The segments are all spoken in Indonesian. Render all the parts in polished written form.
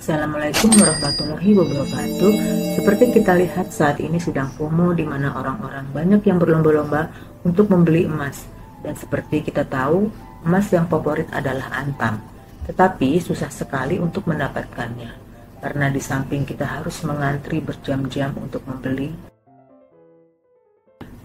Assalamualaikum warahmatullahi wabarakatuh. Seperti kita lihat saat ini sedang FOMO, di mana orang-orang banyak yang berlomba-lomba untuk membeli emas. Dan seperti kita tahu, emas yang favorit adalah antam. Tetapi susah sekali untuk mendapatkannya, karena di samping kita harus mengantri berjam-jam untuk membeli,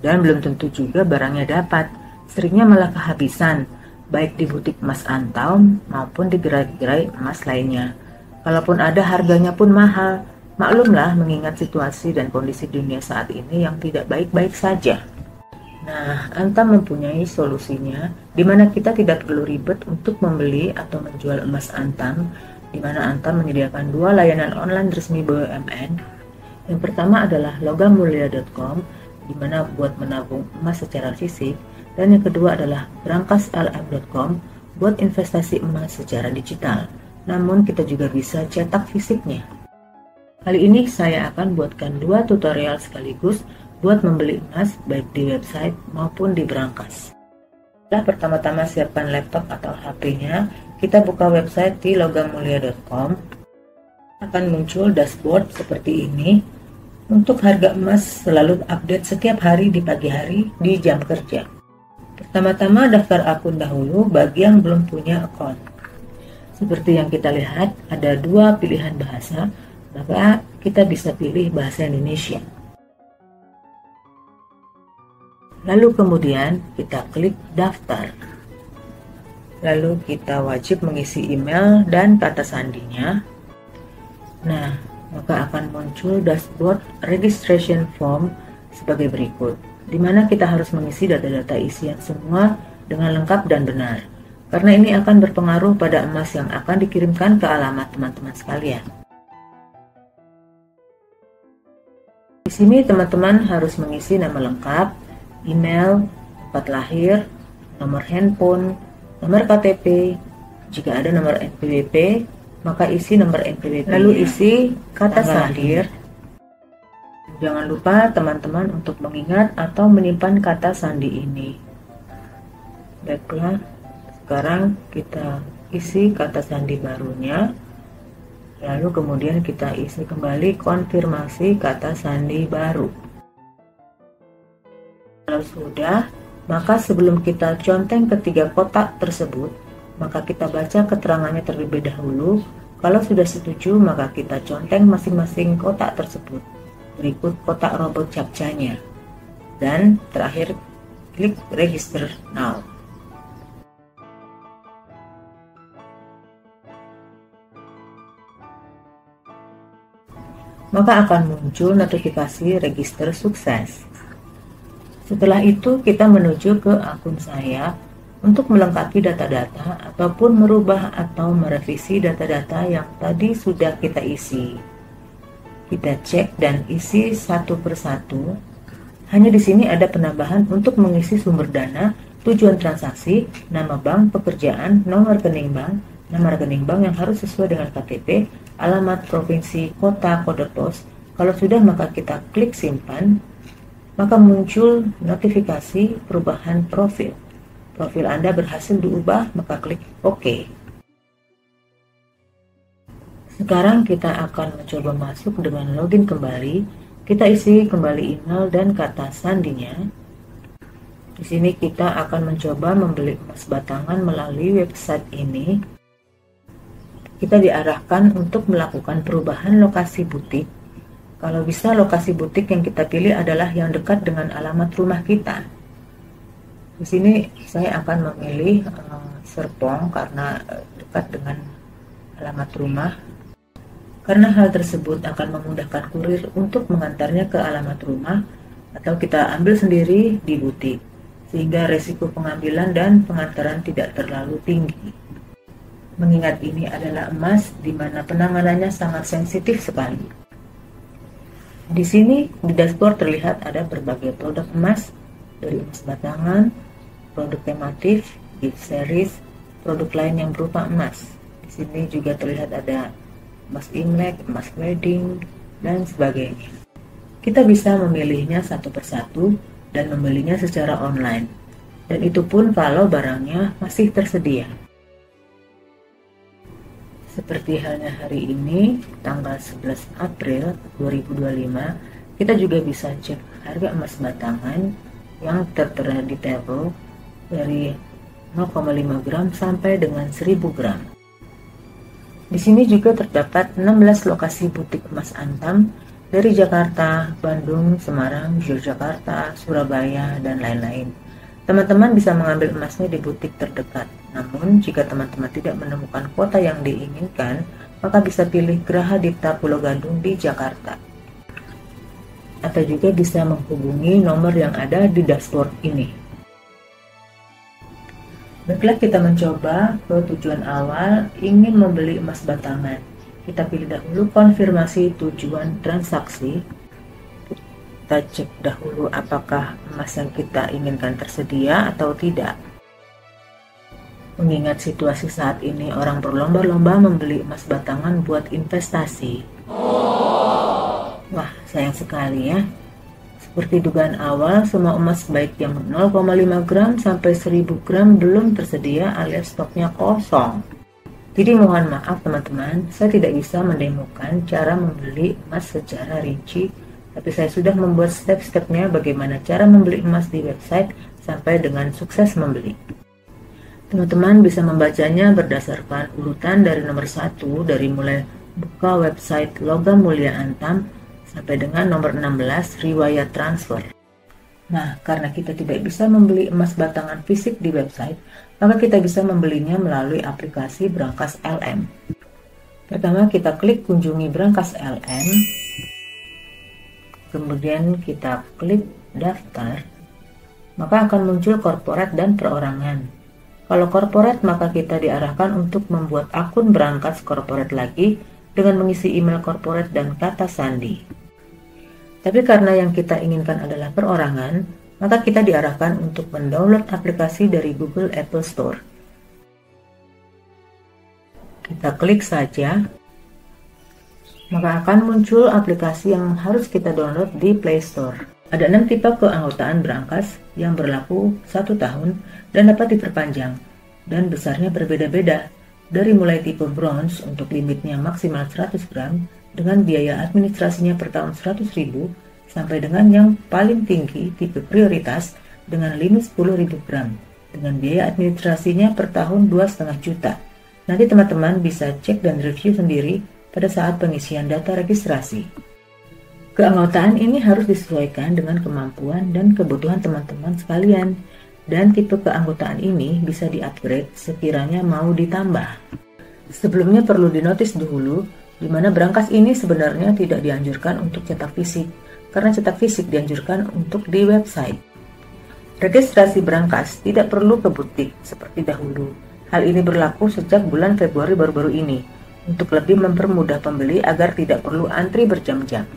dan belum tentu juga barangnya dapat. Seringnya malah kehabisan, baik di butik emas antam maupun di gerai-gerai emas lainnya. Kalaupun ada, harganya pun mahal. Maklumlah mengingat situasi dan kondisi dunia saat ini yang tidak baik-baik saja. Nah, Antam mempunyai solusinya, di mana kita tidak perlu ribet untuk membeli atau menjual emas Antam, di mana Antam menyediakan dua layanan online resmi BUMN. Yang pertama adalah logammulia.com, di mana buat menabung emas secara fisik, dan yang kedua adalah brankaslm.com buat investasi emas secara digital. Namun kita juga bisa cetak fisiknya. Kali ini saya akan buatkan dua tutorial sekaligus buat membeli emas baik di website maupun di brankas. Setelah pertama-tama siapkan laptop atau HP-nya, kita buka website di logammulia.com. Akan muncul dashboard seperti ini. Untuk harga emas selalu update setiap hari di pagi hari di jam kerja. Pertama-tama daftar akun dahulu bagi yang belum punya akun. Seperti yang kita lihat, ada dua pilihan bahasa, maka kita bisa pilih bahasa Indonesia. Lalu kemudian kita klik daftar. Lalu kita wajib mengisi email dan kata sandinya. Nah, maka akan muncul dashboard registration form sebagai berikut, di mana kita harus mengisi data-data isian semua dengan lengkap dan benar. Karena ini akan berpengaruh pada emas yang akan dikirimkan ke alamat teman-teman sekalian. Di sini teman-teman harus mengisi nama lengkap, email, tempat lahir, nomor handphone, nomor KTP, jika ada nomor NPWP, maka isi nomor NPWP, lalu isi kata sandi. Jangan lupa teman-teman untuk mengingat atau menyimpan kata sandi ini. Baiklah. Sekarang kita isi kata sandi barunya, lalu kemudian kita isi kembali konfirmasi kata sandi baru. Kalau sudah, maka sebelum kita conteng ketiga kotak tersebut, maka kita baca keterangannya terlebih dahulu. Kalau sudah setuju, maka kita conteng masing-masing kotak tersebut. Berikut kotak robot captcha-nya. Dan terakhir, klik register now. Maka akan muncul notifikasi register sukses. Setelah itu kita menuju ke akun saya untuk melengkapi data-data ataupun merubah atau merevisi data-data yang tadi sudah kita isi. Kita cek dan isi satu persatu. Hanya di sini ada penambahan untuk mengisi sumber dana, tujuan transaksi, nama bank, pekerjaan, nomor rekening bank, nama rekening bank yang harus sesuai dengan KTP, alamat provinsi, kota, kode pos. Kalau sudah, maka kita klik simpan, maka muncul notifikasi perubahan profil. Profil Anda berhasil diubah, maka klik OK. Sekarang kita akan mencoba masuk dengan login kembali. Kita isi kembali email dan kata sandinya. Di sini kita akan mencoba membeli emas batangan melalui website ini. Kita diarahkan untuk melakukan perubahan lokasi butik. Kalau bisa, lokasi butik yang kita pilih adalah yang dekat dengan alamat rumah kita. Di sini saya akan memilih Serpong karena dekat dengan alamat rumah. Karena hal tersebut akan memudahkan kurir untuk mengantarnya ke alamat rumah, atau kita ambil sendiri di butik, sehingga resiko pengambilan dan pengantaran tidak terlalu tinggi. Mengingat ini adalah emas di mana penanganannya sangat sensitif sekali. Di sini di dashboard terlihat ada berbagai produk emas, dari emas batangan, produk tematif, gift series, produk lain yang berupa emas. Di sini juga terlihat ada emas Imlek, emas wedding, dan sebagainya. Kita bisa memilihnya satu persatu dan membelinya secara online. Dan itu pun kalau barangnya masih tersedia. Seperti halnya hari ini, tanggal 11 April 2025, kita juga bisa cek harga emas batangan yang tertera di tabel dari 0,5 gram sampai dengan 1000 gram. Di sini juga terdapat 16 lokasi butik emas Antam dari Jakarta, Bandung, Semarang, Yogyakarta, Surabaya, dan lain-lain. Teman-teman bisa mengambil emasnya di butik terdekat. Namun, jika teman-teman tidak menemukan kota yang diinginkan, maka bisa pilih Geraha Dipta Pulau Gadung di Jakarta. Atau juga bisa menghubungi nomor yang ada di dashboard ini. Baiklah, kita mencoba ke tujuan awal ingin membeli emas batangan. Kita pilih dahulu konfirmasi tujuan transaksi. Kita cek dahulu apakah emas yang kita inginkan tersedia atau tidak. Mengingat situasi saat ini orang berlomba-lomba membeli emas batangan buat investasi. Wah, sayang sekali ya. Seperti dugaan awal, semua emas baik yang 0,5 gram sampai 1000 gram belum tersedia alias stoknya kosong. Jadi mohon maaf teman-teman, saya tidak bisa mendemokan cara membeli emas secara rinci, tapi saya sudah membuat step-stepnya bagaimana cara membeli emas di website sampai dengan sukses membeli. Teman-teman bisa membacanya berdasarkan urutan dari nomor 1 dari mulai buka website Logam Mulia Antam sampai dengan nomor 16 riwayat transfer. Nah, karena kita tidak bisa membeli emas batangan fisik di website, maka kita bisa membelinya melalui aplikasi Brankas LM. Pertama kita klik kunjungi Brankas LM, kemudian kita klik daftar, maka akan muncul korporat dan perorangan. Kalau korporat, maka kita diarahkan untuk membuat akun Brankas korporat lagi dengan mengisi email korporat dan kata sandi. Tapi karena yang kita inginkan adalah perorangan, maka kita diarahkan untuk mendownload aplikasi dari Google Apple Store. Kita klik saja, maka akan muncul aplikasi yang harus kita download di Play Store. Ada 6 tipe keanggotaan Brankas yang berlaku 1 tahun dan dapat diperpanjang, dan besarnya berbeda-beda, dari mulai tipe bronze untuk limitnya maksimal 100 gram dengan biaya administrasinya per tahun 100.000 sampai dengan yang paling tinggi tipe prioritas dengan limit 10.000 gram dengan biaya administrasinya per tahun 2,5 juta. Nanti teman-teman bisa cek dan review sendiri pada saat pengisian data registrasi. Keanggotaan ini harus disesuaikan dengan kemampuan dan kebutuhan teman-teman sekalian, dan tipe keanggotaan ini bisa di-upgrade sekiranya mau ditambah. Sebelumnya perlu dinotis dulu, di mana Brankas ini sebenarnya tidak dianjurkan untuk cetak fisik, karena cetak fisik dianjurkan untuk di website. Registrasi Brankas tidak perlu ke butik seperti dahulu. Hal ini berlaku sejak bulan Februari baru-baru ini, untuk lebih mempermudah pembeli agar tidak perlu antri berjam-jam.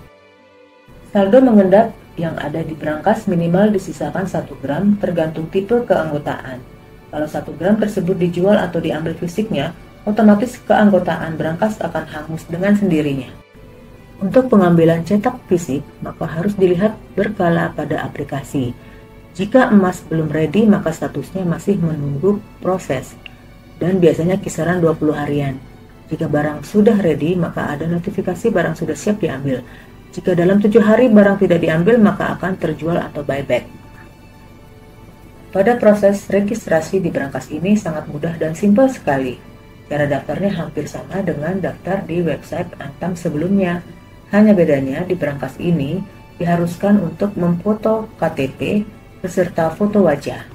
Saldo mengendap yang ada di Brankas minimal disisakan 1 gram tergantung tipe keanggotaan. Kalau 1 gram tersebut dijual atau diambil fisiknya, otomatis keanggotaan Brankas akan hangus dengan sendirinya. Untuk pengambilan cetak fisik, maka harus dilihat berkala pada aplikasi. Jika emas belum ready, maka statusnya masih menunggu proses, dan biasanya kisaran 20 harian. Jika barang sudah ready, maka ada notifikasi barang sudah siap diambil. Jika dalam 7 hari barang tidak diambil, maka akan terjual atau buyback. Pada proses registrasi di Brankas ini sangat mudah dan simpel sekali. Cara daftarnya hampir sama dengan daftar di website Antam sebelumnya. Hanya bedanya di Brankas ini diharuskan untuk memfoto KTP beserta foto wajah.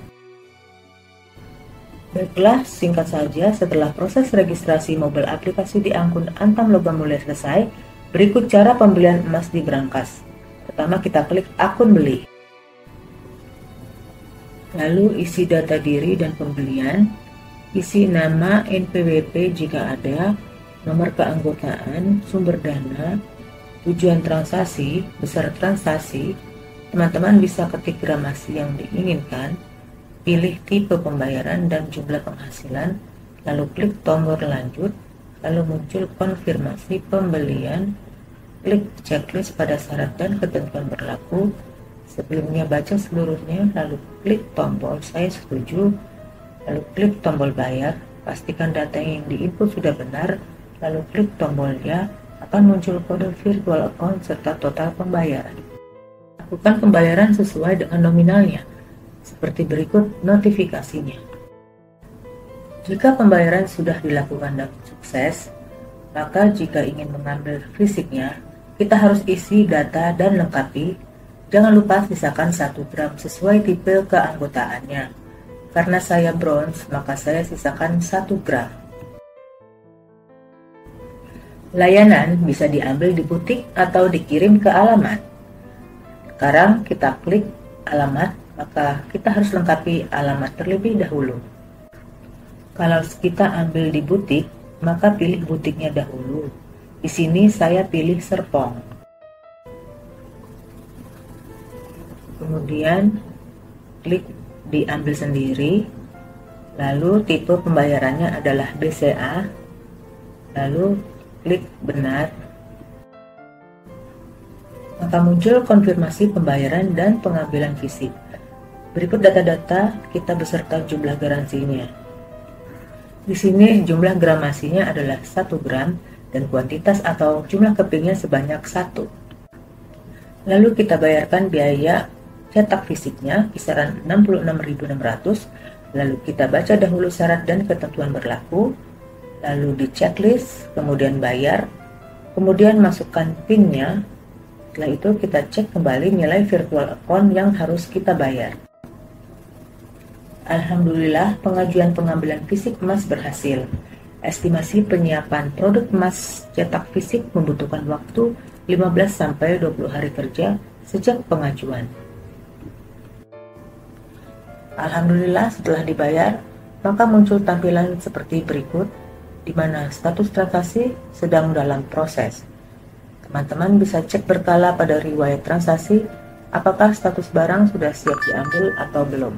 Baiklah, singkat saja setelah proses registrasi mobile aplikasi di akun Antam Logam Mulia selesai, berikut cara pembelian emas di Brankas. Pertama kita klik akun beli. Lalu isi data diri dan pembelian, isi nama, NPWP jika ada, nomor keanggotaan, sumber dana, tujuan transaksi, besar transaksi. Teman-teman bisa ketik gramasi yang diinginkan, pilih tipe pembayaran dan jumlah penghasilan, lalu klik tombol lanjut. Lalu muncul konfirmasi pembelian, klik checklist pada syarat dan ketentuan berlaku. Sebelumnya baca seluruhnya, lalu klik tombol saya setuju, lalu klik tombol bayar, pastikan data yang diinput sudah benar, lalu klik tombolnya, akan muncul kode virtual account serta total pembayaran. Lakukan pembayaran sesuai dengan nominalnya, seperti berikut notifikasinya. Jika pembayaran sudah dilakukan dan sukses, maka jika ingin mengambil fisiknya, kita harus isi data dan lengkapi. Jangan lupa sisakan 1 gram sesuai tipe keanggotaannya. Karena saya bronze, maka saya sisakan 1 gram. Layanan bisa diambil di butik atau dikirim ke alamat. Sekarang kita klik alamat, maka kita harus lengkapi alamat terlebih dahulu. Kalau kita ambil di butik, maka pilih butiknya dahulu. Di sini saya pilih Serpong. Kemudian klik diambil sendiri, lalu tipe pembayarannya adalah BCA, lalu klik benar. Maka muncul konfirmasi pembayaran dan pengambilan fisik. Berikut data-data kita beserta jumlah garansinya. Di sini jumlah gramasinya adalah 1 gram dan kuantitas atau jumlah kepingnya sebanyak 1. Lalu kita bayarkan biaya cetak fisiknya kisaran 66.600. Lalu kita baca dahulu syarat dan ketentuan berlaku, lalu di checklist, kemudian bayar, kemudian masukkan PIN-nya. Setelah itu kita cek kembali nilai virtual account yang harus kita bayar. Alhamdulillah, pengajuan pengambilan fisik emas berhasil. Estimasi penyiapan produk emas cetak fisik membutuhkan waktu 15-20 hari kerja sejak pengajuan. Alhamdulillah, setelah dibayar, maka muncul tampilan seperti berikut, di mana status transaksi sedang dalam proses. Teman-teman bisa cek berkala pada riwayat transaksi, apakah status barang sudah siap diambil atau belum.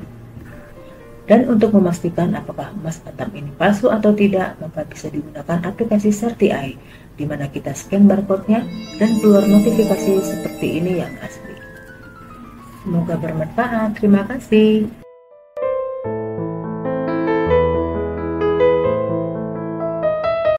Dan untuk memastikan apakah emas antam ini palsu atau tidak, maka bisa digunakan aplikasi Certi-Eye, di mana kita scan barcode-nya dan keluar notifikasi seperti ini yang asli. Semoga bermanfaat. Terima kasih.